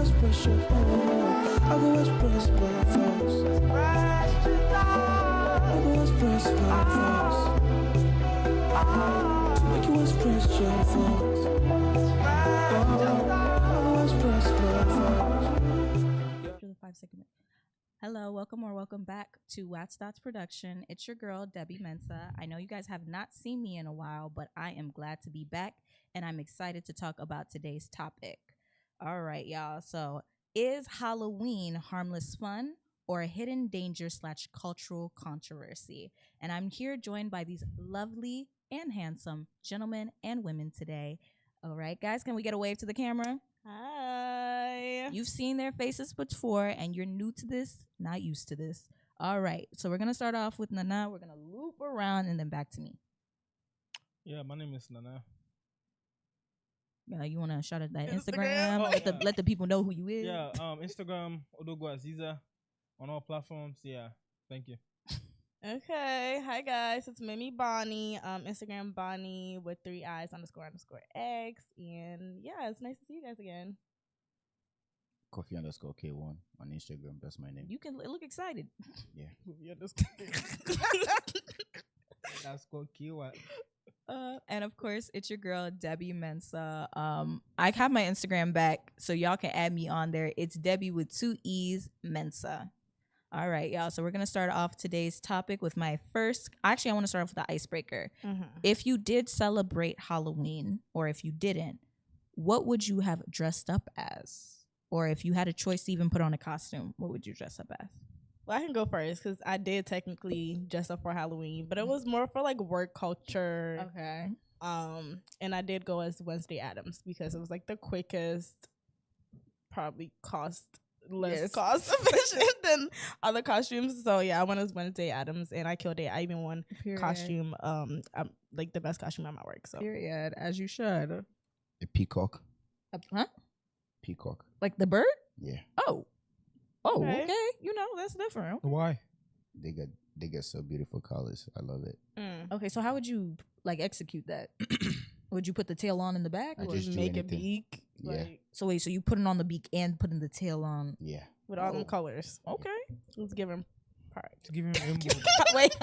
express your thoughts. I go express my thoughts. I go express my thoughts. To make you express your thoughts. I go express my thoughts. After the 5 second. Hello, welcome back to Wyattsdot's production. It's your girl, Debbie Mensa. I know you guys have not seen me in a while, but I am glad to be back, and I'm excited to talk about today's topic. All right, y'all. So, is Halloween harmless fun or a hidden danger / cultural controversy? And I'm here joined by these lovely and handsome gentlemen and women today. All right, guys, can we get a wave to the camera? Hi. You've seen their faces before, and you're new to this, not used to this. All right, so we're going to start off with Nana. We're going to loop around and then back to me. Yeah, my name is Nana. You want to shout out that Instagram? Instagram? Let the people know who you is. Yeah, Instagram, Odogo Aziza, on all platforms. Yeah, thank you. Okay. Hi, guys. It's Mimi Bonnie. Instagram Bonnie with 3 eyes __X. And yeah, it's nice to see you guys again. Coffee_K1 on Instagram. That's my name. You can look excited. Yeah. That's called Kiwa. And of course, it's your girl, Debbie Mensa. I have my Instagram back, so y'all can add me on there. It's Debbie with 2 E's Mensa. All right, y'all. So we're going to start off today's topic with my first. Actually, I want to start off with the icebreaker. Mm-hmm. If you did celebrate Halloween, or if you didn't, what would you have dressed up as? Or if you had a choice to even put on a costume, what would you dress up as? Well, I can go first because I did technically dress up for Halloween, but it was more for like work culture. Okay. And I did go as Wednesday Addams because it was like the quickest, probably less cost efficient than other costumes. So yeah, I went as Wednesday Addams and I killed it. I even won costume, like the best costume at my work. So Period, as you should. A peacock. Huh? Peacock. Like the bird? Yeah. Oh, Okay. okay. You know, that's different. Why? They get so beautiful colors. I love it. Okay, so how would you like execute that? Would you put the tail on in the back? I Or just do make a anything. beak. Yeah. Like, so wait, so you put it on the beak and putting the tail on? Yeah. with all them colors. Okay. Let's give him part. To give him rainbow. Wait.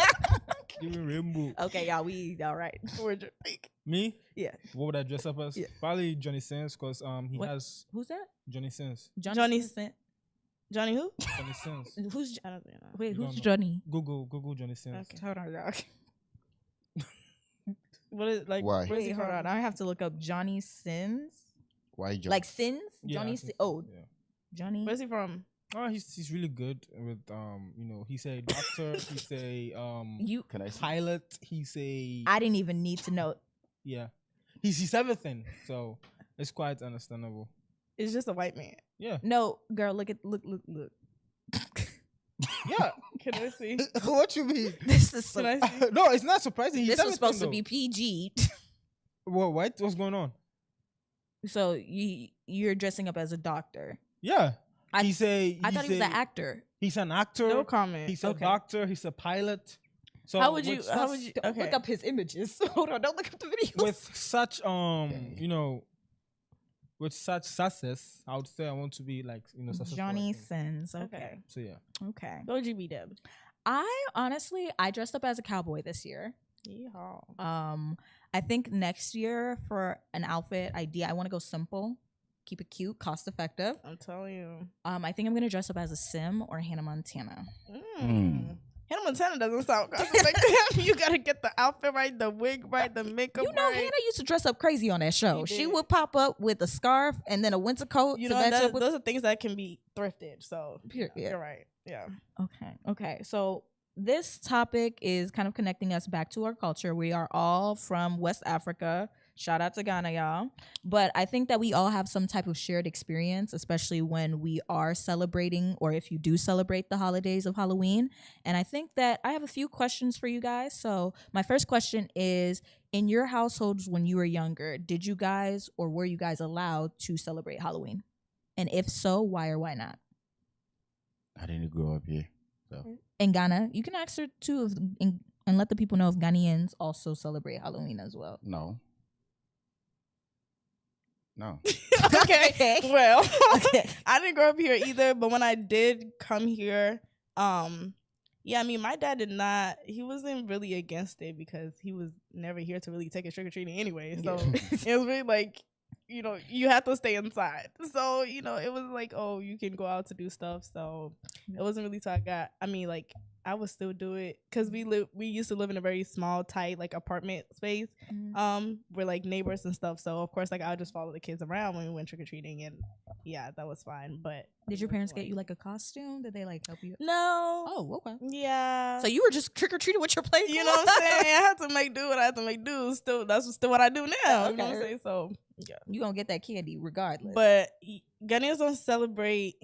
Give him rainbow. Okay, y'all, we all right. Where'd you think? Me? Yeah. What would I dress up as? Yeah. Probably Johnny Sins, because he What? has Who's that? Johnny Sins. Johnny Sin- Johnny who? Johnny Sins. Who's I don't know. wait? You Who's don't know. Johnny? Google Johnny Sins. Okay. Hold on, y'all. What is like? Why? Where's he Wait, hold from? on. I have to look up Johnny Sins. Why John? Like Sins? Yeah, Johnny. I think Oh, so, yeah. Johnny. Where's he from? Oh, he's really good with he's a doctor, he's a You. Can I see? pilot, he's a I didn't even need to know. yeah. He's everything. So it's quite understandable. It's just a white man. Yeah. No, girl, look. Yeah. Can I see? What you mean? This is so, Can I see? No, it's not surprising. He's this was everything, supposed to be PG. What? What's going on? So you're dressing up as a doctor. Yeah. I I thought he was an actor. He's an actor. No comment. He's a Okay. doctor. He's a pilot. So How would you? with How such- would you? Don't Okay. look up his images. Hold on, don't look up the videos. with such with such success, I would say I want to be like successful. Johnny I think. Sins. Okay. Okay. So yeah. Okay. What would you be, Deb? I dressed up as a cowboy this year. Yeehaw. I think next year for an outfit idea, I want to go simple, keep it cute, cost effective. I'm telling you. I think I'm gonna dress up as a Sim or Hannah Montana. Hannah Montana doesn't sound cost effective. You gotta get the outfit right, the wig right, the makeup You know, right. Hannah used to dress up crazy on that show. She She did. would pop up with a scarf and then a winter coat You to know, match up with. those are things that can be thrifted. So Period. you're right. Yeah. Okay. So this topic is kind of connecting us back to our culture. We are all from West Africa. Shout out to Ghana, y'all. But I think that we all have some type of shared experience, especially when we are celebrating or if you do celebrate the holidays of Halloween. And I think that I have a few questions for you guys. So my first question is, in your households when you were younger, did you guys or were you guys allowed to celebrate Halloween? And if so, why or why not? I didn't grow up here, so In Ghana, you can ask her too and let the people know if Ghanaians also celebrate Halloween as well. no. No. Okay. Well, Okay. I didn't grow up here either, but when I did come here, yeah, I mean, my dad did not. He wasn't really against it because he was never here to really take a trick or treating anyway. So it was really like, you have to stay inside. So it was like, oh, you can go out to do stuff. So it wasn't really till like I would still do it because we used to live in a very small, tight like apartment space. We're like neighbors and stuff. So of course, like I would just follow the kids around when we went trick or treating, and yeah, that was fine. But did your parents get you like a costume? Did they like help you? No. Oh, okay. Yeah. So you were just trick or treating with your plate. You know what I'm saying? I had to make do what I had to make do. Still, that's still what I do now. You know what I'm Okay. saying? So yeah. You gonna get that candy regardless. But Ghanaians don't celebrate.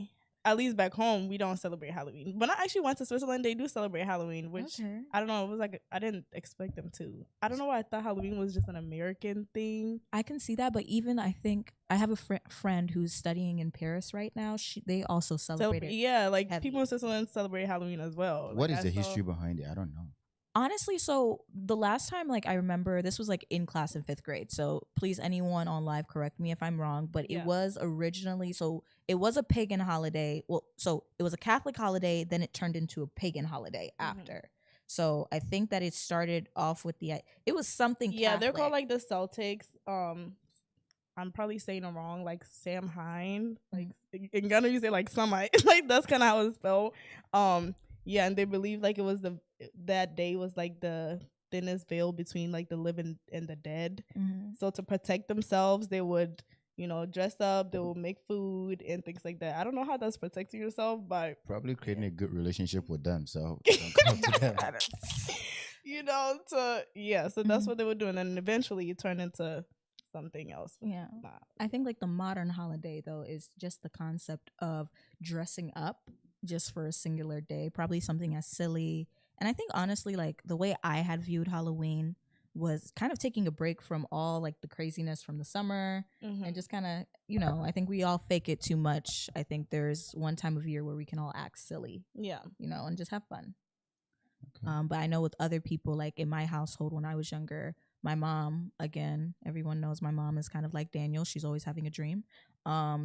At least back home, we don't celebrate Halloween. When I actually went to Switzerland, they do celebrate Halloween, which I don't know. It was like I didn't expect them to. I don't know why I thought Halloween was just an American thing. I can see that, but even I think I have a friend who's studying in Paris right now. They also celebrate it. Yeah, like heavy. people in Switzerland celebrate Halloween as well. What is the history behind it? I don't know. Honestly, so the last time, like, I remember this was like in class in 5th grade. So please, anyone on live, correct me if I'm wrong. But it was originally, so it was a pagan holiday. Well, so it was a Catholic holiday. Then it turned into a pagan holiday after. So I think that it started off with it was something. Yeah, Catholic. they're called like the Celtics. I'm probably saying them wrong, like Samhain. Like in Ghana, you say like Samite. Like that's kind of how it's spelled. Yeah, and they believe like it was that day was like the thinnest veil between like the living and the dead. So to protect themselves, they would dress up, they will make food and things like that. I don't know how that's protecting yourself, but probably creating a good relationship with them. So so that's what they would do, and then eventually it turned into something else. Yeah, I think like the modern holiday though is just the concept of dressing up just for a singular day, probably something as silly. And I think honestly, like the way I had viewed Halloween was kind of taking a break from all like the craziness from the summer and just kind of, I think we all fake it too much. I think there's one time of year where we can all act silly, and just have fun. Okay. But I know with other people, like in my household when I was younger, my mom, again, everyone knows my mom is kind of like Daniel. She's always having a dream.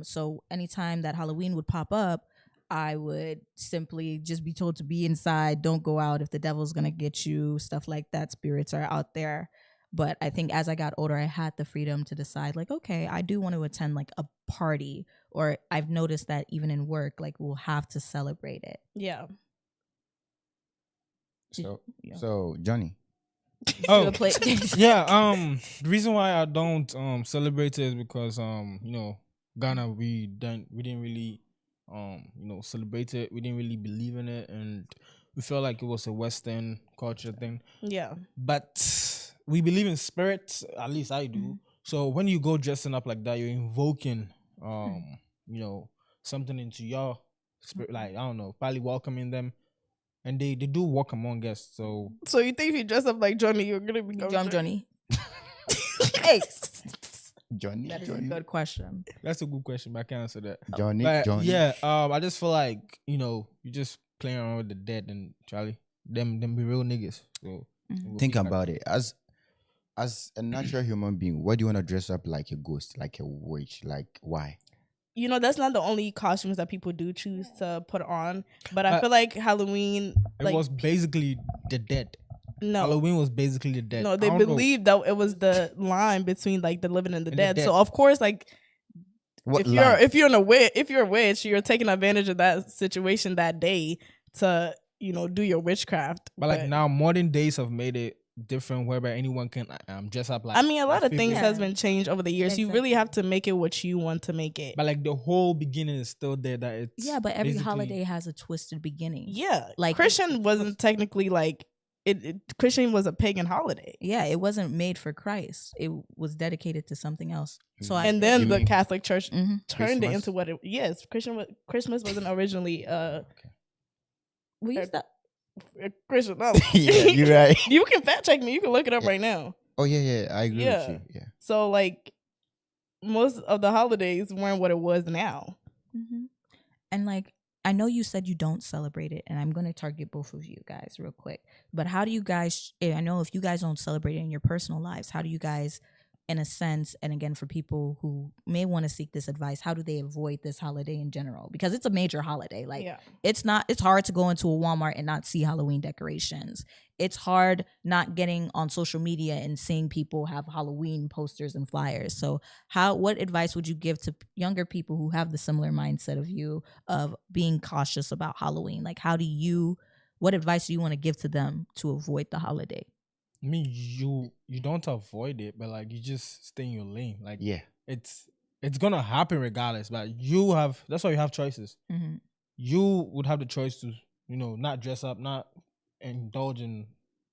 So anytime that Halloween would pop up, I would simply just be told to be inside, don't go out if the devil's going to get you, stuff like that. Spirits are out there. But I think as I got older, I had the freedom to decide like, okay, I do want to attend like a party, or I've noticed that even in work, like we'll have to celebrate it. Yeah. So Johnny. Oh, yeah. The reason why I don't celebrate it is because Ghana we didn't really celebrate it. We didn't really believe in it, and we felt like it was a Western culture thing. Yeah. But we believe in spirits, at least I do. So when you go dressing up like that, you're invoking something into your spirit, like I don't know, probably welcoming them. And they do walk among us. So you think if you dress up like Johnny, you're gonna become Johnny? Hey, Johnny. That is a good question. That's a good question, but I can't answer that. Johnny. Yeah. I just feel like you just playing around with the dead, and Charlie, them be real niggas. So think about it as a natural human being. Why do you want to dress up like a ghost, like a witch? Like why? That's not the only costumes that people do choose to put on. But I feel like Halloween... It was basically the dead. No. Halloween was basically the dead. No, they believed that it was the line between like the living and the dead. So of course, like if you're a witch, you're taking advantage of that situation that day to do your witchcraft. But like now, modern days have made it different whereby anyone can dress up like. I mean, a lot of things has been changed over the years. Exactly. You really have to make it what you want to make it. But like the whole beginning is still there. That it's but every holiday has a twisted beginning. Yeah, like Christian wasn't technically like Christian was a pagan holiday. Yeah, it wasn't made for Christ. It was dedicated to something else. So then the Catholic Church turned it into what it. Yes, Christmas wasn't originally. We used to. Christian, no. Yeah, you're right. You can fact check me. You can look it up right now. Oh yeah, I agree with you. Yeah. So like, most of the holidays weren't what it was now. And like, I know you said you don't celebrate it, and I'm going to target both of you guys real quick. But how do you guys? I know if you guys don't celebrate it in your personal lives, how do you guys in a sense, and again, for people who may want to seek this advice, how do they avoid this holiday in general? Because it's a major holiday. Like, it's hard to go into a Walmart and not see Halloween decorations. It's hard not getting on social media and seeing people have Halloween posters and flyers. So what advice would you give to younger people who have the similar mindset of you of being cautious about Halloween? Like, what advice do you want to give to them to avoid the holiday? I mean, you don't avoid it, but like you just stay in your lane. Like, it's gonna happen regardless. But that's why you have choices. Mm-hmm. You would have the choice to, not dress up, not indulge in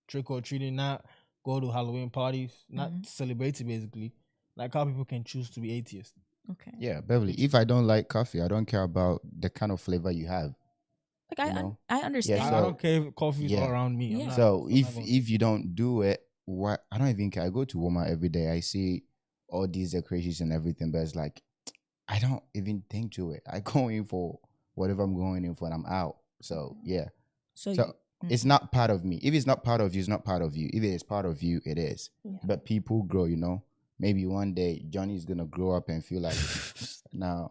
trick or treating, not go to Halloween parties, not celebrate it. Basically, like how people can choose to be atheists. Okay. Yeah, Beverly. If I don't like coffee, I don't care about the kind of flavor you have. Like I understand. Yeah, I don't care if coffee's all around me. Yeah. So if you don't do it, what I don't even care. I go to Walmart every day. I see all these decorations and everything, but it's like I don't even think to it. I go in for whatever I'm going in for, and I'm out. So yeah. So it's not part of me. If it's not part of you, it's not part of you. If it is part of you, it is. Yeah. But people grow, Maybe one day Johnny's gonna grow up and feel like now.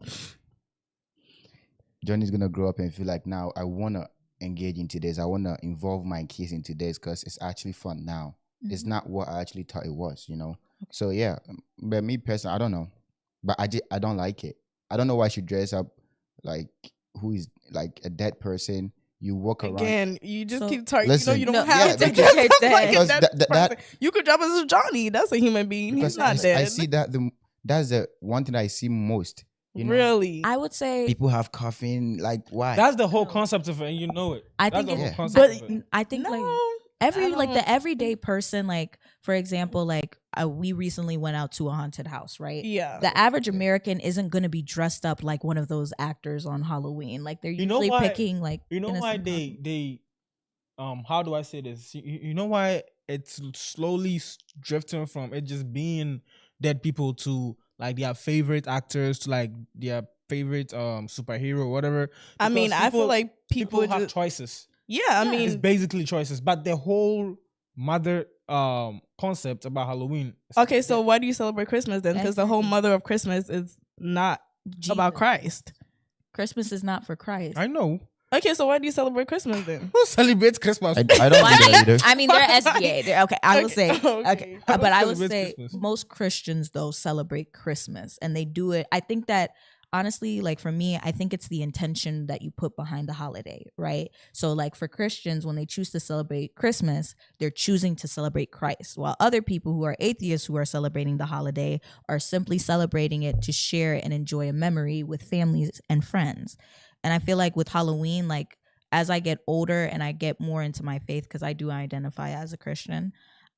Johnny's gonna grow up and feel like now I wanna engage into this. I wanna involve my kids into this because it's actually fun now. Mm-hmm. It's not what I actually thought it was, Okay. So yeah, but me personally, I don't know, but I don't like it. I don't know why I should dress up like who is like a dead person. You walk around again. You just keep talking. You don't have to dress up like that. You could dress as Johnny. That's a human being. He's not dead. I see that that's the one thing I see most. Really, I would say people have coughing. Like why? That's the whole concept of it, and you know it. I think the whole concept of it. I think like the everyday person, like for example, like we recently went out to a haunted house, right? Yeah. The average American isn't going to be dressed up like one of those actors on Halloween. Like they're usually picking like. You know why they how do I say this? You know why it's slowly drifting from it just being dead people to like their favorite actors to like their favorite superhero or whatever. I mean, I feel like people have choices. Yeah, I mean, it's basically choices, but the whole mother concept about Halloween. Okay, so why do you celebrate Christmas then? Because the whole mother of Christmas is not about Christ. Christmas is not for Christ. I know. Okay, so why do you celebrate Christmas then? Who celebrates Christmas? I don't do that either. I mean, they're SBA. Okay, I will say. Okay, but I would say Christmas? Most Christians though celebrate Christmas, and they do it. I think that honestly, like for me, I think it's the intention that you put behind the holiday, right? So like for Christians, when they choose to celebrate Christmas, they're choosing to celebrate Christ, while other people who are atheists who are celebrating the holiday are simply celebrating it to share and enjoy a memory with families and friends. And I feel like with Halloween, like as I get older and I get more into my faith, because I do identify as a Christian,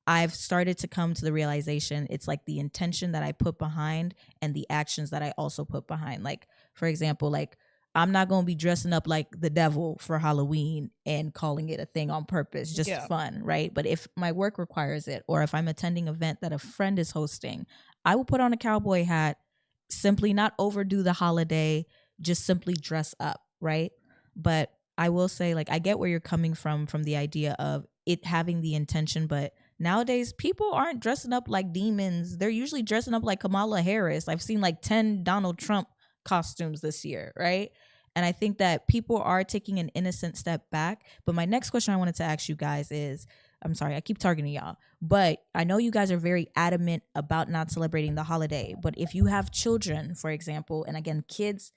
I've started to come to the realization it's like the intention that I put behind and the actions that I also put behind. Like, for example, like I'm not going to be dressing up like the devil for Halloween and calling it a thing on purpose, just fun, right? But if my work requires it, or if I'm attending an event that a friend is hosting, I will put on a cowboy hat, simply not overdo the holiday, just simply dress up, right? But I will say, like, I get where you're coming from the idea of it having the intention, but nowadays people aren't dressing up like demons. They're usually dressing up like Kamala Harris. I've seen like 10 Donald Trump costumes this year, right? And I think that people are taking an innocent step back. But my next question I wanted to ask you guys is, I'm sorry, I keep targeting y'all, but I know you guys are very adamant about not celebrating the holiday. But if you have children, for example, and again, kids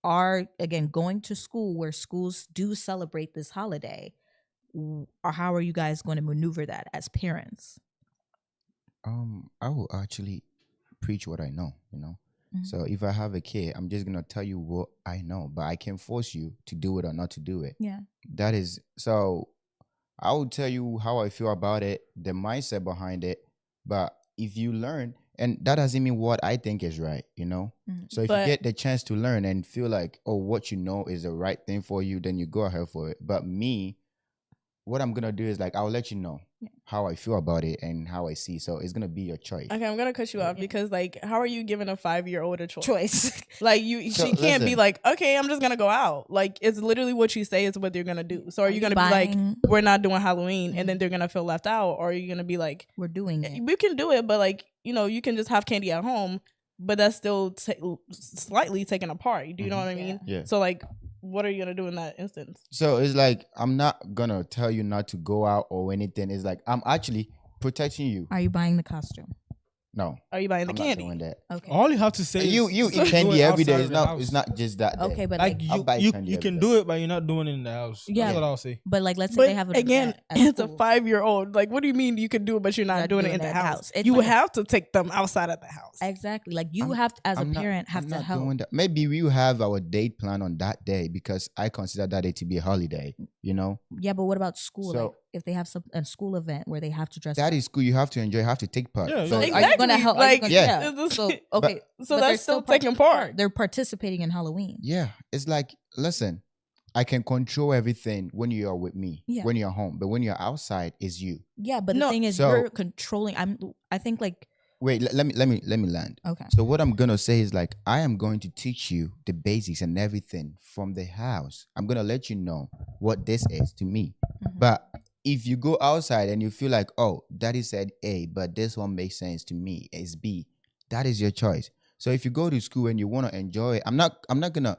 are, again, going to school where schools do celebrate this holiday, or how are you guys going to maneuver that as parents? I will actually preach what I know, Mm-hmm. So if I have a kid, I'm just gonna tell you what I know, but I can force you to do it or not to do it. Yeah. That is so. I will tell you how I feel about it, the mindset behind it. But if you learn, and that doesn't mean what I think is right, Mm-hmm. So if you get the chance to learn and feel like, oh, what you know is the right thing for you, then you go ahead for it. But me, what I'm gonna do is like I'll let you know how I feel about it and how I see. So it's gonna be your choice. Okay, I'm gonna cut you off because like, how are you giving a 5-year-old a choice? Like she can't be like, okay, I'm just gonna go out. Like it's literally what you say is what they're gonna do. So are you gonna be like, we're not doing Halloween, and then they're gonna feel left out, or are you gonna be like, we're doing it? We can do it, but like you can just have candy at home, but that's still slightly taken apart. Do you know what I mean? Yeah. So like, what are you gonna do in that instance? So it's like, I'm not gonna tell you not to go out or anything. It's like, I'm actually protecting you. Are you buying the costume? No. Are you buying the I'm candy? not doing that. Okay. All you have to say You is eat do candy it every day. outside It's of the not. house. It's not just that. Okay, day. but like I'll buy you candy you every can day. do it, but you're not doing it in the house. Yeah. That's what I'll say. But like, let's say But they have an again, event at it's a school. 5-year-old. Like, what do you mean you can do it, but you're not doing it in the house? It's You like- have to take them outside of the house. Exactly. Like you I'm- have to, as a I'm not- parent, have I'm to not help. doing that. Maybe we will have our date plan on that day because I consider that day to be a holiday. You know, Yeah, but what about school? So- Like if they have a school event where they have to dress that up. is school. You have to enjoy. You have to take part. Yeah, so yeah. Are you gonna help? Are you Like, gonna- yeah. It's So just- okay, so but they're that's still taking part. They're participating in Halloween. Yeah, it's like, listen, I can control everything when you are with me, Yeah. when you're home, but when you're outside, it's you. Yeah, but the No, thing is, so- you're controlling. I think like Wait, let me land. okay. So what I'm gonna say is like, I am going to teach you the basics and everything from the house. I'm gonna let you know what this is to me. Mhm. But if you go outside and you feel like, oh, daddy said A, but this one makes sense to me, it's B, that is your choice. So if you go to school and you want to enjoy it, I'm not gonna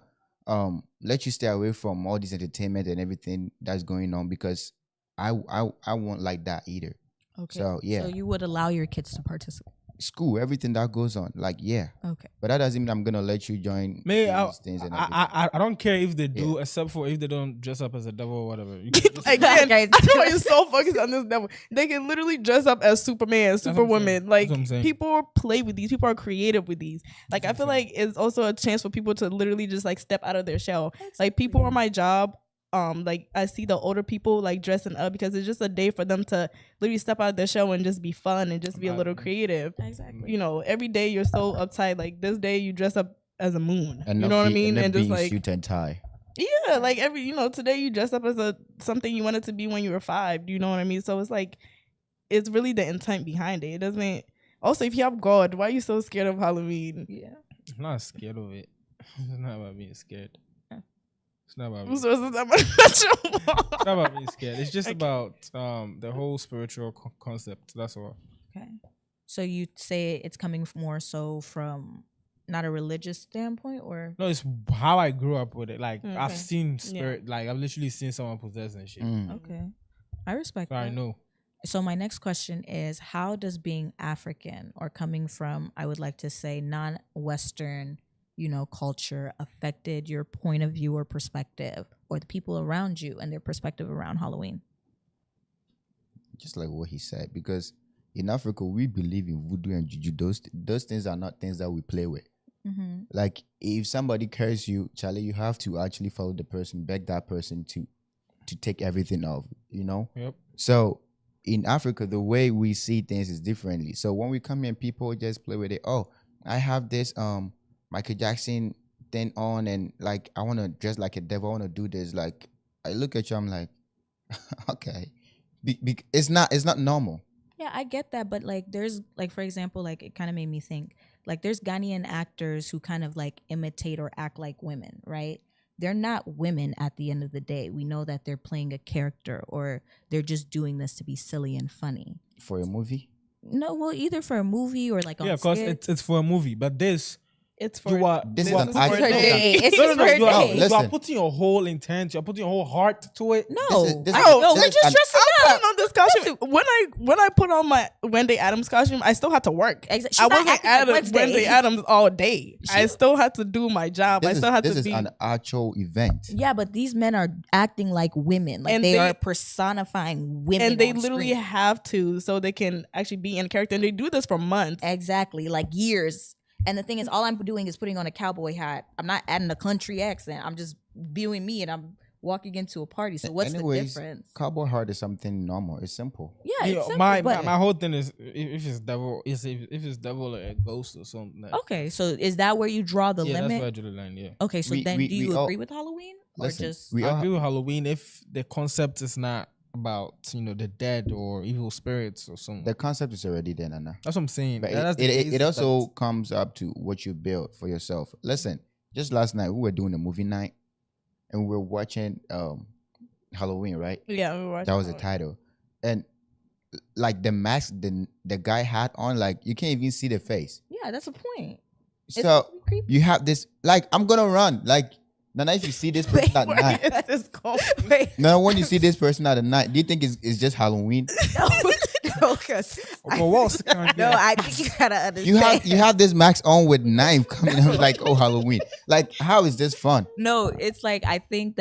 let you stay away from all this entertainment and everything that's going on, because I won't like that either. Okay. So yeah, So you would allow your kids to participate. school, everything that goes on, like yeah. Okay. But that doesn't mean I'm gonna let you join May these things and everything. I don't care if they do, Yeah. except for if they don't dress up as a devil or whatever. You can just- Again, Okay. I know why you're so focused on this devil. They can literally dress up as Superman, what I'm saying. Superwoman. Like, That's what I'm saying. people play with these. People are creative with these. Like, I feel like it's also a chance for people to literally just like step out of their shell. Like, people on my job, like I see the older people like dressing up because it's just a day for them to literally step out of their shell and just be fun and just be a little creative. Exactly. You know, every day you're so uptight. Like, this day you dress up as a moon. and you not know what I be- mean? not And just being like, suit and tie. yeah, like today you dress up as something you wanted to be when you were 5. Do you know what I mean? So it's like, it's really the intent behind it. It doesn't. Also, if you have God, why are you so scared of Halloween? Yeah. I'm not scared of it. It's not about being scared. It's not about being So it's not It's not about being scared. It's just about the whole spiritual concept. That's all. Okay. So you say it's coming more so from not a religious standpoint, or No, it's how I grew up with it. Like Okay. I've seen spirit. Like I've literally seen someone possessed and shit. okay, I respect So that. I know. So my next question is, how does being African or coming from, I would like to say, non-Western, culture affected your point of view or perspective, or the people around you and their perspective around Halloween? Just like what he said, because in Africa we believe in voodoo and juju. Those things are not things that we play with. Mm-hmm. Like, if somebody curses you, Charlie, you have to actually follow the person, beg that person to take everything off. Yep. So in Africa, the way we see things is differently. So when we come here, people just play with it. Oh, I have this Michael Jackson thing on, and like I want to dress like a devil. I want to do this. Like, I look at you, I'm like, okay, it's not normal. Yeah, I get that, but like there's like, for example, like it kind of made me think, like there's Ghanaian actors who kind of like imitate or act like women, right? They're not women at the end of the day. We know that they're playing a character, or they're just doing this to be silly and funny. For a movie, No, well, either for a movie or like on Yeah, because skit. it's for a movie. But this, It's for you are This you is are an putting- act- her day. It's No, just no, her you are, day. you are Listen. putting your whole intent. You're putting your whole heart to it. No, this I- is- no, this we're is just an- dressing I'm up. putting on this costume. When I put on my Wednesday Adams costume, I still had to work. She's I not wasn't acting like at Wednesday. Wednesday Adams all day. I still had to do my job. I still had this to is be. an actual event. Yeah, but these men are acting like women. Like And they they- are personifying women. And they on literally screen. have to, so they can actually be in character. And they do this for months. Exactly, like years. And the thing is, all I'm doing is putting on a cowboy hat. I'm not adding a country accent. I'm just viewing me, and I'm walking into a party. So what's the difference? Cowboy heart is something normal. It's simple. Yeah, You it's know, simple, my but whole thing is if it's devil, if it's devil or a ghost or something. Like, okay. So is that where you draw the yeah, that's limit? where I drew the line. Yeah, Okay, so We- then we- do you we all- agree with Halloween, or Listen, just we I all agree with Halloween if the concept is not about the dead or evil spirits or something. the concept is already there, Nana. That's what I'm saying. But That's the it case, also but- comes up to what you build for yourself. Listen, just last night we were doing a movie night and we were watching Halloween, right? Yeah, we were That was the title. And like the mask the guy had on, like you can't even see the face. Yeah, that's a point. So you have this, like, I'm gonna run. Like, now if you see this person at night, now when you see this person at night, do you think it's just Halloween? No, because I think you gotta understand. You have this mask on with knife coming out like, oh, Halloween. Like, how is this fun? No, it's like I think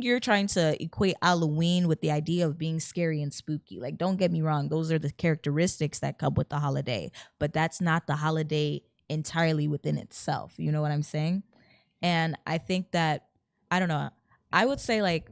you're trying to equate Halloween with the idea of being scary and spooky. Like, don't get me wrong, those are the characteristics that come with the holiday, but that's not the holiday entirely within itself. You know what I'm saying? And I think that, I don't know, I would say, like,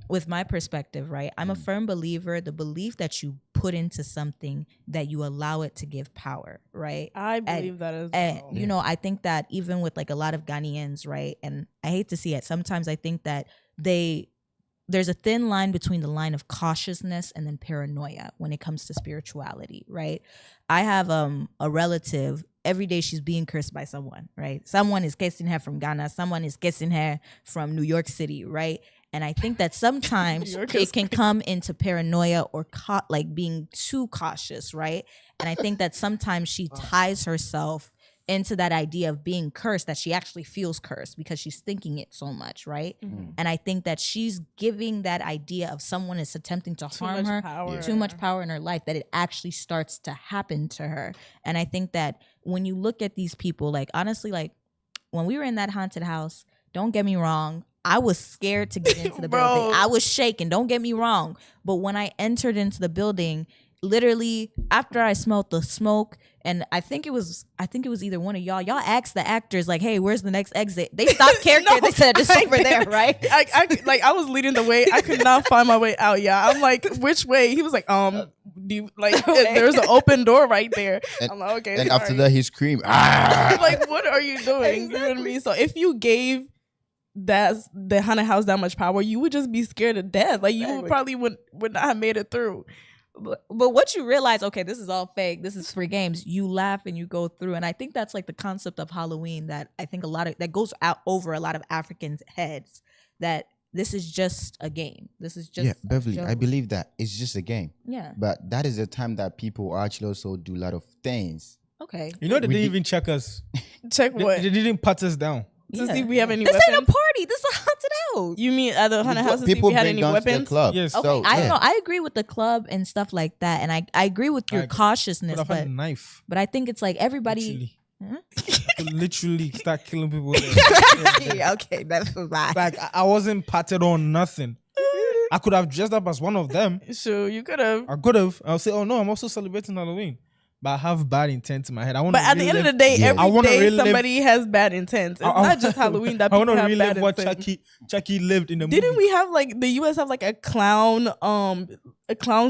with my perspective, right, I'm a firm believer, the belief that you put into something, that you allow it to give power, right? I believe that as well. You know, I think that even with like a lot of Ghanaians, right, and I hate to see it, sometimes I think that there's a thin line between the line of cautiousness and then paranoia when it comes to spirituality, right? I have a relative, every day she's being cursed by someone, right? Someone is kissing her from Ghana, someone is kissing her from New York City, right? And I think that sometimes it can come into paranoia or like being too cautious, right? And I think that sometimes she ties herself into that idea of being cursed, that she actually feels cursed because she's thinking it so much, right? Mm-hmm. And I think that she's giving that idea of someone is attempting to harm her, too much power in her life, that it actually starts to happen to her. And I think that when you look at these people, like, honestly, like, when we were in that haunted house, don't get me wrong, I was scared to get into the building. I was shaking, don't get me wrong. But when I entered into the building, literally after I smelled the smoke, and I think it was either one of y'all asked the actors, like, hey, where's the next exit? They stopped character. They said it's over there, right? I was leading the way. I could not find my way out. Yeah, I'm like, which way? He was like, there's an open door right there. And, I'm like, okay. And after that, he screamed, ah! Like, what are you doing? You know what I mean? So if you gave the haunted house that much power, you would just be scared to death. Like, you would probably would not have made it through. But what you realize, okay, this is all fake, this is free games, you laugh and you go through. And I think that's like the concept of Halloween that I think that goes out over a lot of Africans' heads, that this is just a game. This is just Beverly, I believe that it's just a game. Yeah. But that is the time that people actually also do a lot of things. Okay. You know, they didn't even check us. Check what? They didn't pat us down. To see if we have any weapons. This ain't a party. This is a haunted house. You mean at the haunted house to see if we had any weapons? Club. Yes. Okay, I don't know. I agree with the club and stuff like that, and I agree with your cautiousness. But I had a knife. But I think it's like everybody. Literally start killing people. Okay, that's fine. Like, I wasn't patted on nothing. I could have dressed up as one of them. Sure, you could have. I could have. I'll say, oh no, I'm also celebrating Halloween. But I have bad intent in my head. But at the end of the day, every day somebody has bad intent. It's not just Halloween that people have bad intent. I want to relive what Chucky lived in the movie. Didn't we have, like, the US have like a clowns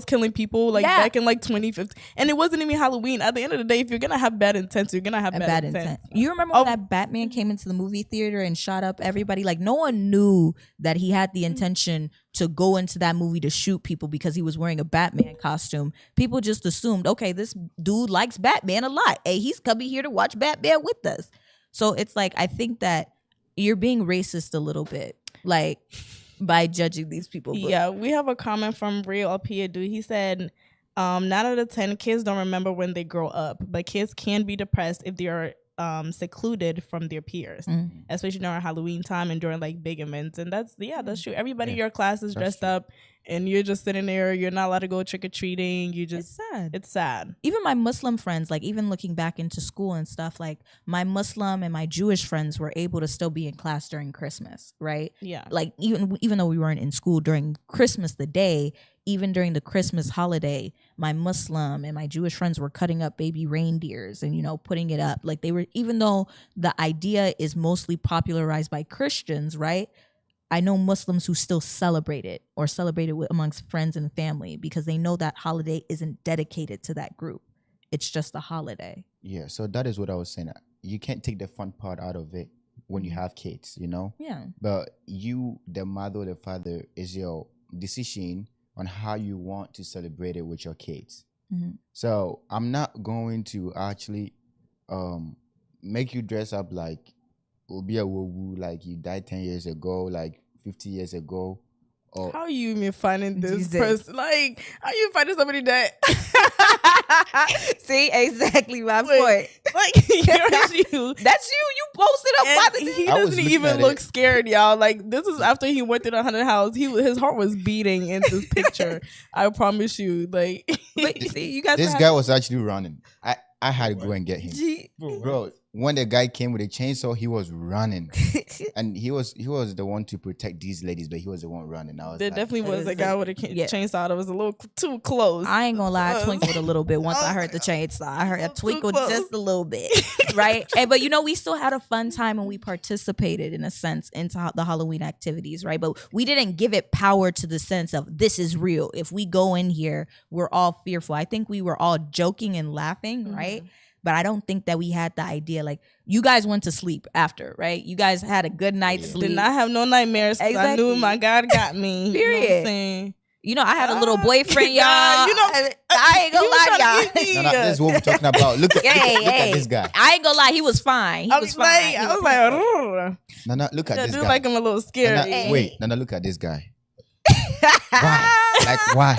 killing people back in like 2015, and it wasn't even Halloween. At the end of the day, if you're gonna have bad intents, you're gonna have bad intent. You remember when that Batman came into the movie theater and shot up everybody? Like, no one knew that he had the intention to go into that movie to shoot people because he was wearing a Batman costume. People just assumed, okay, this dude likes Batman a lot. Hey, he's coming here to watch Batman with us. So it's like, I think that you're being racist a little bit, like, by judging these people. Yeah, we have a comment from Real Alpiadu. He said, 9 out of 10 kids don't remember when they grow up, but kids can be depressed if they are secluded from their peers, especially during Halloween time and during like big events. And that's true. Everybody in your class is dressed up and you're just sitting there. You're not allowed to go trick-or-treating. It's sad. Even my Muslim friends, like, even looking back into school and stuff, like, my Muslim and my Jewish friends were able to still be in class during Christmas, right? Yeah. Like, even though we weren't in school during Christmas the day, even during the Christmas holiday, my Muslim and my Jewish friends were cutting up baby reindeers and, putting it up. Like, they were, even though the idea is mostly popularized by Christians, right? I know Muslims who still celebrate it amongst friends and family because they know that holiday isn't dedicated to that group. It's just a holiday. Yeah, so that is what I was saying. You can't take the fun part out of it when you have kids, Yeah. But you, the mother or the father, is your decision on how you want to celebrate it with your kids. Mm-hmm. So I'm not going to actually make you dress up like Obi Awowu, like you died 10 years ago, like 50 years ago, Oh, How are you even finding this Jesus. person? Like, how are you finding somebody that? See, exactly my Wait, point. like, here's you. That's you. You posted up And by the he I was doesn't looking even at look it. scared, y'all. Like, this is after he went through the haunted house. His heart was beating in this picture. I promise you. Like, But you see, you guys. this were guy was actually running. I had to go and get him. having- Bro, when the guy came with a chainsaw, he was running. And he was the one to protect these ladies, but he was the one running. I was there like, definitely was a guy with a Yeah. chainsaw that was a little too close. I ain't gonna lie, I twinkled a little bit once I Oh heard the chainsaw. I heard I Too twinkled close. just a little bit, right? But we still had a fun time and we participated in a sense into the Halloween activities, right? But we didn't give it power to the sense of this is real. If we go in here, we're all fearful. I think we were all joking and laughing, right? But I don't think that we had the idea. Like, you guys went to sleep after, right? You guys had a good night's sleep. Did not have no nightmares. 'Cause I knew Exactly. my God got me. Period. You know what I'm saying? I had a little boyfriend, y'all. God, I ain't gonna you lie tryna to get me. y'all. no, this is what we're talking about. Look at this guy. I ain't gonna lie, he was fine. He I was was fine. like, He I was was like, perfect. "Ugh." Nana, look at I this do guy. like him a little scary. Nana, wait, Nana, look at this guy. Why? Like, why?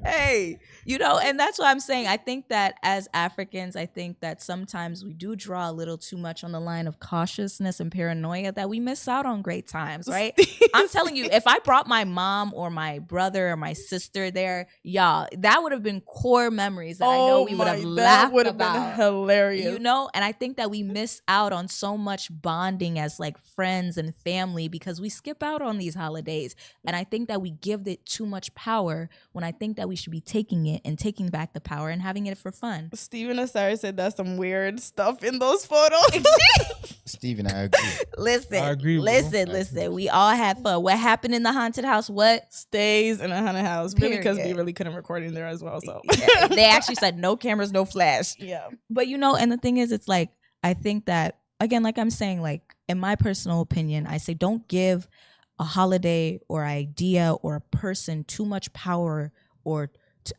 Hey, and that's what I'm saying. I think that as Africans, I think that sometimes we do draw a little too much on the line of cautiousness and paranoia that we miss out on great times, right? I'm telling you, if I brought my mom or my brother or my sister there, y'all, that would have been core memories that I know we would have that laughed would have about. been hilarious. And I think that we miss out on so much bonding as like friends and family because we skip out on these holidays. And I think that we give it too much power when I think that we should be taking it and taking back the power and having it for fun. Steven Asari said that's some weird stuff in those photos. Steven, I agree. Listen, I agree, bro. listen. We all had fun. What happened in the haunted house? What? Stays in a haunted house. Really, because we Period. really couldn't record in there as well. So They actually said no cameras, no flash. yeah. But and the thing is, it's like, I think that, again, like I'm saying, like, in my personal opinion, I say don't give a holiday or idea or a person too much power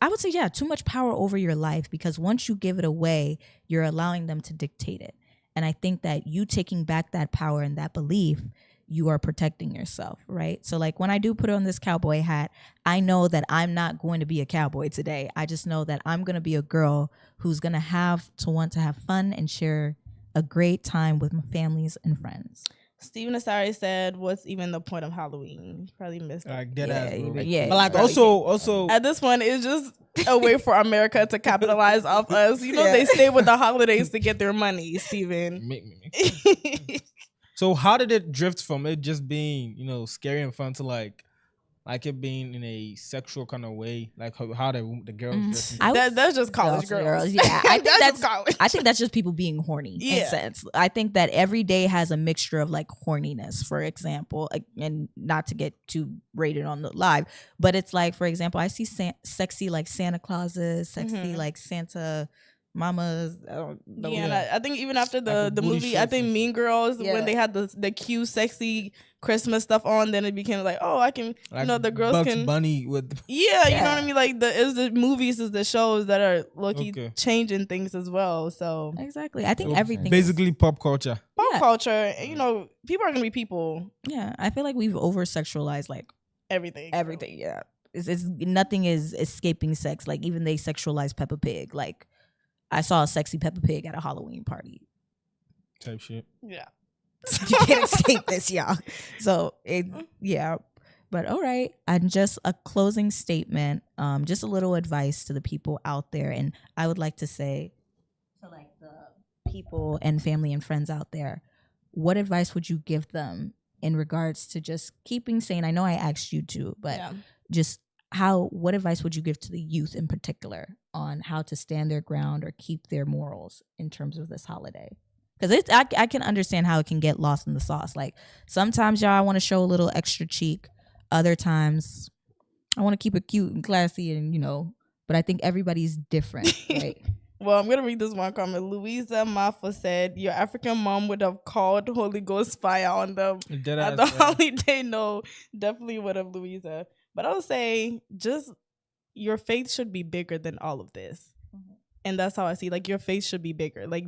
I would say, yeah, too much power over your life, because once you give it away, you're allowing them to dictate it. And I think that you taking back that power and that belief, you are protecting yourself, right? So like when I do put on this cowboy hat, I know that I'm not going to be a cowboy today. I just know that I'm going to be a girl who's going to want to have fun and share a great time with my families and friends. Steven Asari said, "What's even the point of Halloween?" You probably missed that. Like dead ass, bro. Yeah. But like also At this point, it's just a way for America to capitalize off us. They stay with the holidays to get their money, Steven. So how did it drift from it just being, scary and fun to like it being in a sexual kind of way, like how the girls dressing? That's just college girls. Yeah, I think That's college. I think that's just people being horny. In a sense, I think that every day has a mixture of like horniness, for example, and not to get too rated on the live, but it's like, for example, I see sexy like Santa Clauses, sexy like Santa mamas. I don't know. Yeah, and I think even after Like the booty movie, I shorts think and Mean Girls, Yeah. when they had the cute, sexy Christmas stuff on, then it became like, oh, I can, Like the girls Bugs can. Bunny with Yeah, you know what I mean? Like the movies is the shows that are lucky Okay. changing things as well. So Exactly. I think So everything basically pop culture. pop Yeah. culture, and, people are gonna be people. Yeah, I feel like we've over sexualized like Everything. everything. It's nothing is escaping sex. Like even they sexualize Peppa Pig. Like I saw a sexy Peppa Pig at a Halloween party. Type shit. Yeah. You can't escape this, y'all. So yeah. But all right. And just a closing statement, just a little advice to the people out there. And I would like to say to like the people and family and friends out there, what advice would you give them in regards to just keeping sane? I know I asked you to, but Yeah. just what advice would you give to the youth in particular on how to stand their ground or keep their morals in terms of this holiday? Because I can understand how it can get lost in the sauce. Like sometimes y'all want to show a little extra cheek. Other times I want to keep it cute and classy and, but I think everybody's different, right? Well, I'm gonna read this one comment. Louisa Maffa said, "Your African mom would have called Holy Ghost fire on them Dead at ass, the bro. holiday." No, definitely would have, Louisa. But I would say, just your faith should be bigger than all of this, and that's how I see. Like your faith should be bigger. Like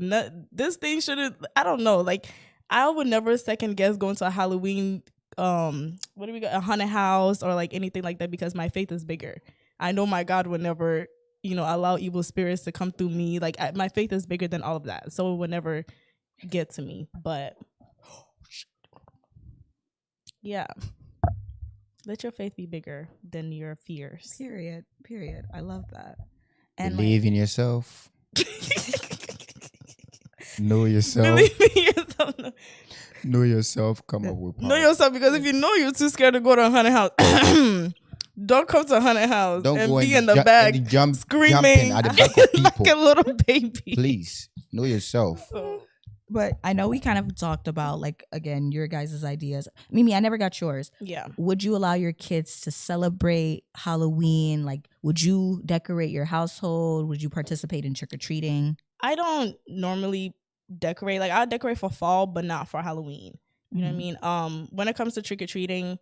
this thing shouldn't. I don't know. Like I would never second guess going to a Halloween what do we got, a haunted house or like anything like that, because my faith is bigger. I know my God would never, allow evil spirits to come through me. Like my faith is bigger than all of that, so it would never get to me. But yeah, let your faith be bigger than your fears. Period. I love that. And believe in yourself. Know yourself. Believe in yourself. Know yourself. Come up with power. Know yourself, because if you know you're too scared to go to a haunted house, don't come to a haunted house and be in the back screaming at the back of people. like a little baby. Please know yourself. But I know we kind of talked about, like, again, your guys' ideas. Mimi, I never got yours. Yeah. Would you allow your kids to celebrate Halloween? Like, would you decorate your household? Would you participate in trick-or-treating? I don't normally decorate. Like, I'll decorate for fall, but not for Halloween. You know what I mean? When it comes to trick-or-treating,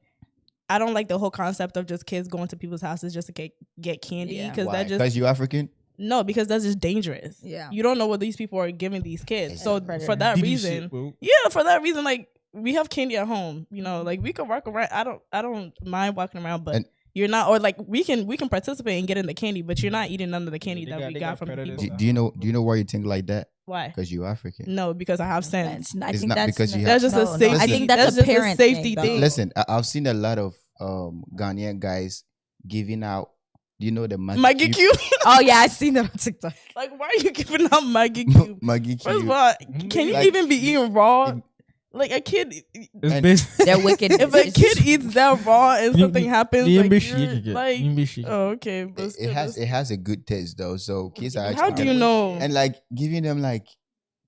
I don't like the whole concept of just kids going to people's houses just to get candy. Because you African? No, because that's just dangerous. Yeah. You don't know what these people are giving these kids. Yeah. So for that reason, like, we have candy at home. Like, we can walk around. I don't mind walking around, but you're not, or like we can participate and get in the candy, but you're not eating none of the candy we got from the people. Do you know why you think like that? Why? Because you're African. No, because I have sense. I It's think not that's because you that's have. just a safety. I think that's a just parent safety thing. thing. Listen, I've seen a lot of Ghanaian guys giving out. Do you know the Maggie Cube? Oh yeah, I seen that on TikTok. Like, why are you giving out Maggie Cube? Maggie Cube. First of all, can you even be eating raw? Like, a kid, They're wicked. if a kid eats that raw and something happens, like, oh, okay. But it has a good taste though. So kids are actually. How do you know? And like giving them like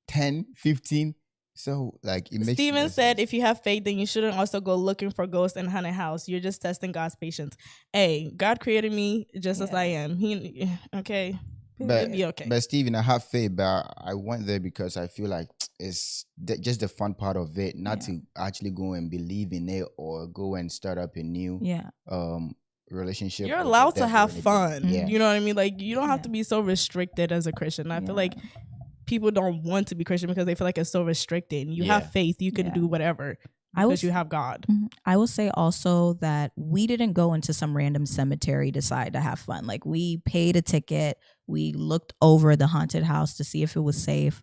10, 15. So like it makes Steven said, if you have faith, then you shouldn't also go looking for ghosts in haunted house. You're just testing God's patience. Hey, God created me just as I am. Okay. But, be okay. But Steven, I have faith, but I went there because I feel like it's just the fun part of it, not to actually go and believe in it or go and start up a new relationship. You're allowed to have fun. Yeah. You know what I mean? Like, you don't have to be so restricted as a Christian. I feel like people don't want to be Christian because they feel like it's so restricting. You have faith, you can do whatever because you have God. I will say also that we didn't go into some random cemetery decide to have fun. Like, we paid a ticket. We looked over the haunted house to see if it was safe.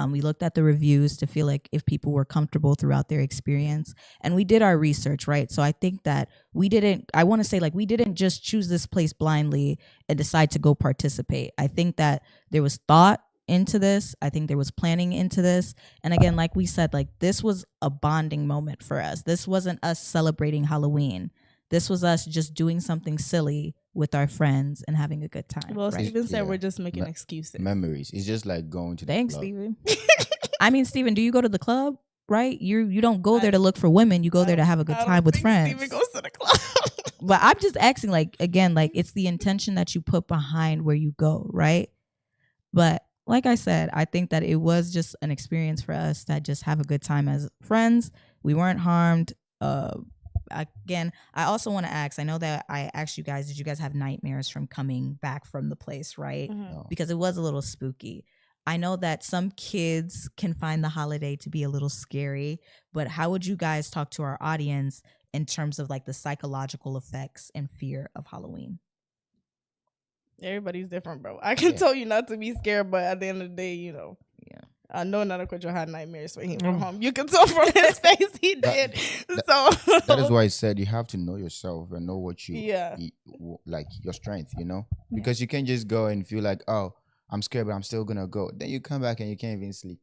We looked at the reviews to feel like if people were comfortable throughout their experience. And we did our research, right? So I think that we didn't just choose this place blindly and decide to go participate. I think that there was thought into this. I think there was planning into this. And again, like we said, like, this was a bonding moment for us. This wasn't us celebrating Halloween. This was us just doing something silly with our friends and having a good time. Well, right? Steven said we're just making excuses. Memories. It's just like going to the Thanks, club. Steven. I mean, Steven, do you go to the club? Right? You don't go there to look for women. You go there to have a good time with friends. Steven goes to the club. But I'm just asking, like, again, like, it's the intention that you put behind where you go, right? But like I said, I think that it was just an experience for us to just have a good time as friends. We weren't harmed. Again, I also want to ask, I know that I asked you guys, did you guys have nightmares from coming back from the place, right? No. Because it was a little spooky. I know that some kids can find the holiday to be a little scary, but how would you guys talk to our audience in terms of like the psychological effects and fear of Halloween? Everybody's different, bro. I can tell you not to be scared, but at the end of the day, I know none of Quidro had nightmares for him from home. You can tell from his face he did. That is why I said you have to know yourself and know what you like, your strength, because you can't just go and feel like, oh, I'm scared, but I'm still gonna go. Then you come back and you can't even sleep.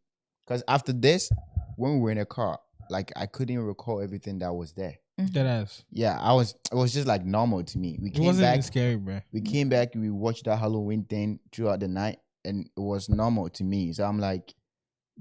Because after this, when we were in a car, like, I couldn't recall everything that was there. That ass. Yeah, it was just like normal to me. It wasn't even scary, bro. We came back, we watched that Halloween thing throughout the night, and it was normal to me. So I'm like,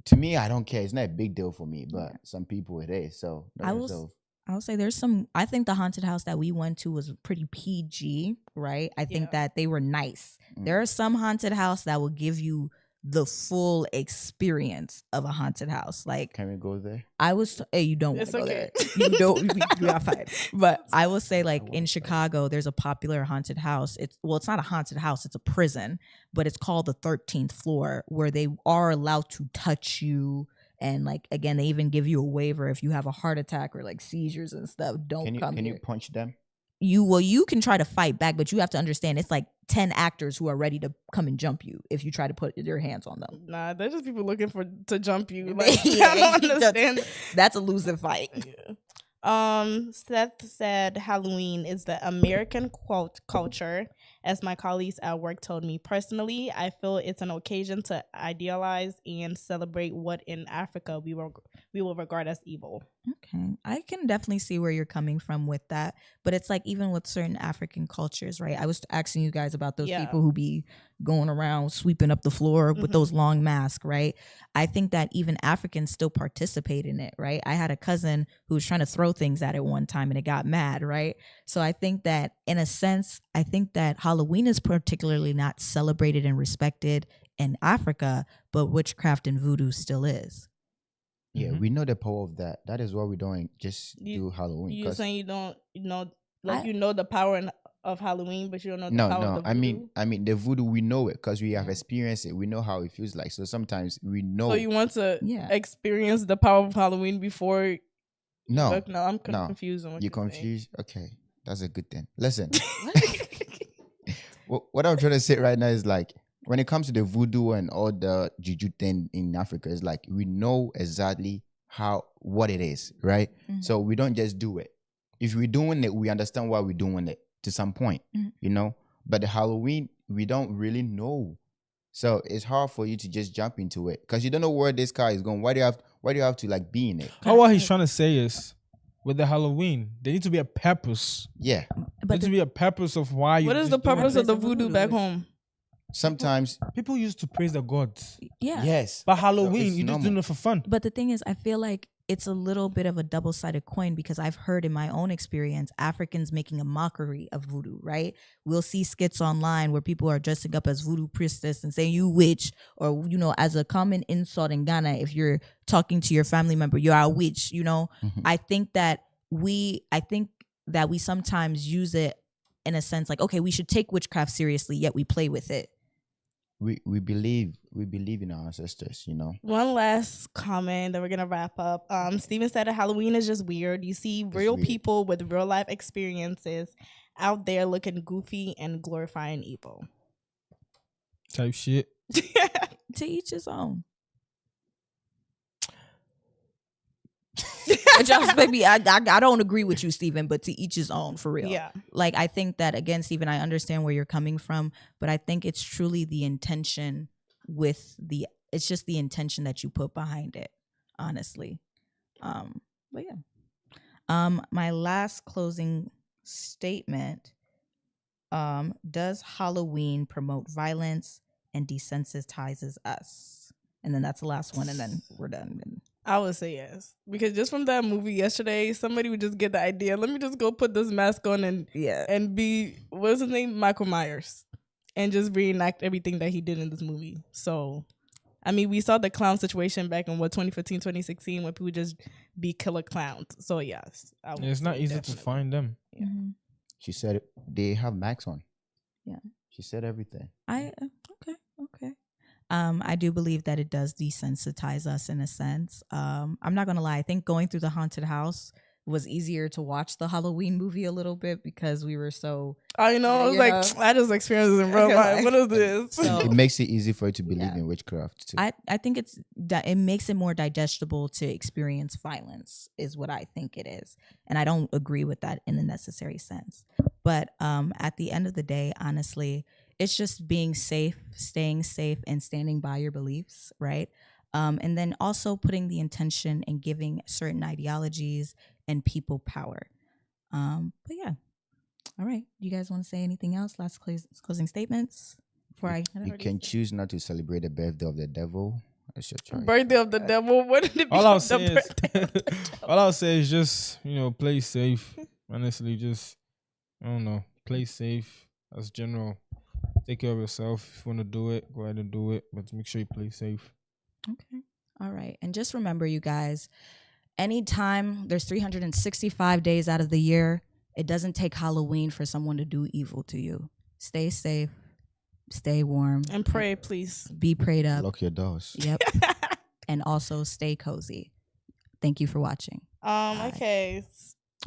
to me, I don't care. It's not a big deal for me, but some people it is. So I will say there's some, I think the haunted house that we went to was pretty PG, right? I think that they were nice. There are some haunted house that will give you the full experience of a haunted house. Like, can we go there? You don't want to go there. You don't. We are fine. But I will say, like, in Chicago, there's a popular haunted house. It's not a haunted house. It's a prison, but it's called the 13th Floor, where they are allowed to touch you And like again, they even give you a waiver if you have a heart attack or like seizures and stuff. Don't come here. Can you punch them? You can try to fight back, but you have to understand it's like 10 actors who are ready to come and jump you if you try to put your hands on them. Nah, they're just people looking to jump you. Like, I don't understand. That's a losing fight. Yeah. Seth said Halloween is the American culture. As my colleagues at work told me, personally, I feel it's an occasion to idealize and celebrate what in Africa we will regard as evil. Okay. I can definitely see where you're coming from with that. But it's like even with certain African cultures, right? I was asking you guys about those people who be going around sweeping up the floor with those long masks, right? I think that even Africans still participate in it, right? I had a cousin who was trying to throw things at it one time and it got mad, right? So I think that in a sense, I think that Halloween is particularly not celebrated and respected in Africa, but witchcraft and voodoo still is. Yeah, we know the power of that. That is why we don't just do Halloween. You're saying you don't know, like you know the power of Halloween, but you don't know the power of the voodoo? I mean the voodoo, we know it because we have experienced it. We know how it feels like. So sometimes we know. So you want to experience the power of Halloween before? No, I'm confused. You're confused? Okay, that's a good thing. Listen, what I'm trying to say right now is like, when it comes to the voodoo and all the juju thing in Africa, it's like we know exactly what it is, right? So we don't just do it. If we're doing it, we understand why we're doing it to some point, you know? But the Halloween, we don't really know. So it's hard for you to just jump into it because you don't know where this car is going. Why do you have to like be in it? What he's trying to say is, with the Halloween, there needs to be a purpose. Yeah. There needs to be a purpose of why you. What is the purpose of the voodoo back home? Sometimes people used to praise the gods. Yeah. Yes. But Halloween, you just doing it for fun. But the thing is, I feel like it's a little bit of a double-sided coin because I've heard in my own experience, Africans making a mockery of voodoo, right? We'll see skits online where people are dressing up as voodoo priestess and saying you witch, or, you know, as a common insult in Ghana, if you're talking to your family member, you're a witch, you know? I think that we sometimes use it in a sense like, okay, we should take witchcraft seriously, yet we play with it. We believe in our ancestors, you know. One last comment that we're gonna wrap up. Steven said that Halloween is just weird. You see real people with real life experiences out there looking goofy and glorifying evil. Type shit. To each his own. Just maybe I don't agree with you, Steven, but to each his own, for real. Yeah. Like I think that again, Steven, I understand where you're coming from, but I think it's truly the intention it's just the intention that you put behind it, honestly. But yeah. My last closing statement, does Halloween promote violence and desensitizes us? And then that's the last one, and then we're done. I would say yes, because just from that movie yesterday, somebody would just get the idea. Let me just go put this mask on and be, what's his name, Michael Myers, and just reenact everything that he did in this movie. So, I mean, we saw the clown situation back in 2015, 2016, when people just be killer clowns. So yes, it's not easy to find them. Yeah. She said they have masks on. Yeah, she said everything. Okay. I do believe that it does desensitize us in a sense. I'm not gonna lie. I think going through the haunted house was easier to watch the Halloween movie a little bit because we were so. I know. I was like, I just experienced it in real life. What is this? So, it makes it easy for you to believe in witchcraft too. I think it makes it more digestible to experience violence is what I think it is, and I don't agree with that in the necessary sense. But at the end of the day, honestly, it's just being safe, staying safe, and standing by your beliefs, right? And then also putting the intention and giving certain ideologies and people power. But yeah. All right. You guys want to say anything else? Last closing statements? You can choose not to celebrate the birthday of the devil. That's your choice. Birthday of the devil? What did it all I'll say is just, play safe. Honestly, just, I don't know, play safe as general. Take care of yourself. If you want to do it, go ahead and do it. But make sure you play safe. Okay. All right. And just remember, you guys, anytime there's 365 days out of the year, it doesn't take Halloween for someone to do evil to you. Stay safe. Stay warm. And pray, please. Be prayed up. Lock your doors. Yep. and also stay cozy. Thank you for watching. Bye. Okay.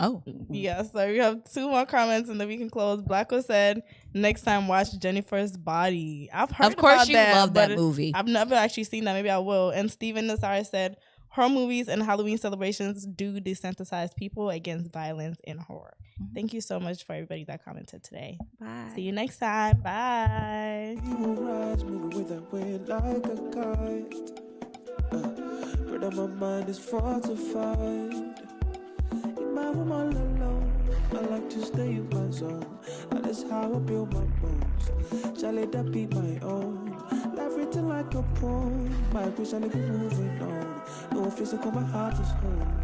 Oh. Yeah, so we have 2 more comments and then we can close. Blacko said, next time watch Jennifer's Body. I've heard of course about you that, love but that movie. I've never actually seen that. Maybe I will. And Steven Nazar said, horror movies and Halloween celebrations do desensitize people against violence and horror. Thank you so much for everybody that commented today. Bye. See you next time. Bye. You will rise, moving with that wind like a kite. But my mind is fortified. In my room all alone, I like to stay in my zone. That is how I build my bones. Shall let that be my own? Life written like a poem. My wish shall be moving on. No physical, my heart is home.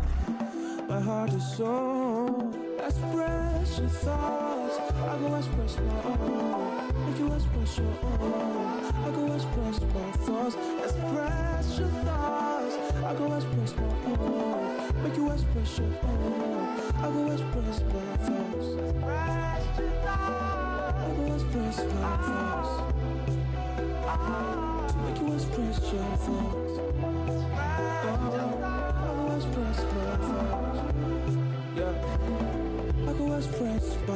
My heart is so. Express your thoughts. I go express my own. Make you express your own. I go express my thoughts. Express your thoughts. I go express my own. Make you express your own. I go express my thoughts. I go express my thoughts. To make you express your thoughts. I go express my thoughts. Yeah. I go express my